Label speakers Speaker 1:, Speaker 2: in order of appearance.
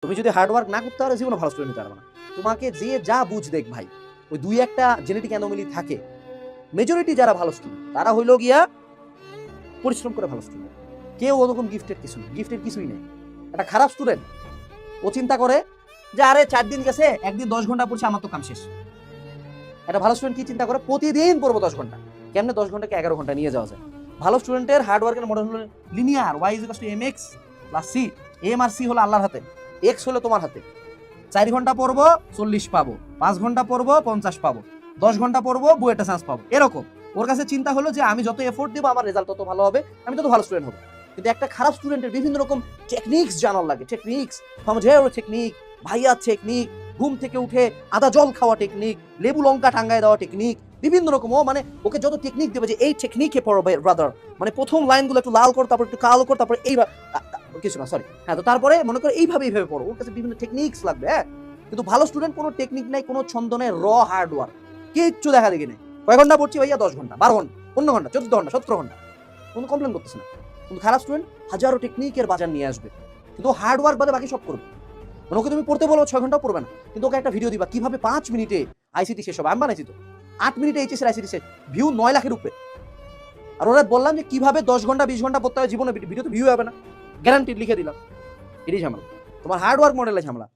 Speaker 1: তুমি যদি hard work না করতে পারো জীবনে ভালো স্টুডেন্ট হতে পারবে না। তোমাকে যে যা বুঝ দেখ ভাই, ওই দুই একটা জেনেটিক অ্যানোমালি থাকে। মেজরিটি যারা ভালো স্টুডেন্ট তারা হইলো গিয়া পরিশ্রম করে ভালো স্টুডেন্ট। কেউ ওরকম গিফটের কিছুই নেই। একটা খারাপ স্টুডেন্ট ও চিন্তা করে যে আরে 4 দিন গেছে, একদিন 10 ঘন্টা পড়ছে, আমার তো কাম শেষ। একটা ভালো স্টুডেন্ট কি চিন্তা করে, প্রতিদিন পড়বো 10 ঘন্টা। কেমনে 10 ঘন্টাকে 11 ঘন্টা নিয়ে যাওয়া যায়? ভালো স্টুডেন্টের হার্ড ওয়ার্কের মডেল হলো linear, y = mx + c। m আর c হলো আল্লাহর হাতে, x হলো তোমার হাতে। 4 ঘন্টা পড়বো 40 পাবো, 5 ঘন্টা পড়বো 50 পাবো, 10 ঘন্টা পড়বো বুয়েটে চান্স পাবো। এরকম ওর কাছে চিন্তা হলো যে আমি যত এফোর্ট দিব আমার রেজাল্ট তত ভালো হবে, আমি তত ভালো স্টুডেন্ট হবো। কিন্তু একটা খারাপ স্টুডেন্টের বিভিন্ন রকম টেকনিক্স জানার লাগে, টেকনিক্স টেকনিক, ভাইয়া টেকনিক, ঘুম থেকে উঠে আদা জল খাওয়া টেকনিক, লেবু লঙ্কা টাঙ্গায় দেওয়া টেকনিক, বিভিন্ন রকম। ও মানে ওকে যত টেকনিক দেবে যে এই টেকনিকে পড়ো ব্রাদার, মানে প্রথম লাইনগুলো একটু লাল কর, তারপর একটু কালো কর, তারপরে এইবার কিছু না সরি হ্যাঁ, তো তারপরে মনে করো এইভাবে পড়ো। ওর কাছে বিভিন্ন টেকনিক্স লাগবে। হ্যাঁ, কিন্তু ভালো স্টুডেন্ট কোনো টেকনিক নাই, কোনো ছন্দ নেই, হার্ড ওয়ার্ক, কিচ্ছু দেখা দেখি নেই। কয় ঘন্টা পড়ছি ভাইয়া? 10 ঘন্টা, 12 ঘন্টা, 15 ঘন্টা, 14 ঘন্টা, 17 ঘন্টা, কোনো কমপ্লেন করতেছে না। কিন্তু খারাপ স্টুডেন্ট হাজারো টেকনিকের বাজার নিয়ে আসবে, কিন্তু হার্ড ওয়ার্ক বাদে বাকি সব করবে। মানে ওকে তুমি পড়তে বলো 6 ঘন্টা পড়বে না, কিন্তু ওকে একটা ভিডিও দিবা কিভাবে 5 মিনিটে আইসিটি শেষ হবে। আমি বানাইছি তো 8 মিনিটে এইচএস এর আইসিটি শেষ, ভিউ 9 লাখের উপরে। আর ওরা বললাম যে কিভাবে 10 ঘন্টা 20 ঘন্টা পড়তে হয় জীবনে, ভিডিও তো ভিউ হবে না, গ্যারান্টি লিখে দিলাম। এটাই ঝামেলা, তোমার হার্ড ওয়ার্ক মডেলে ঝামেলা।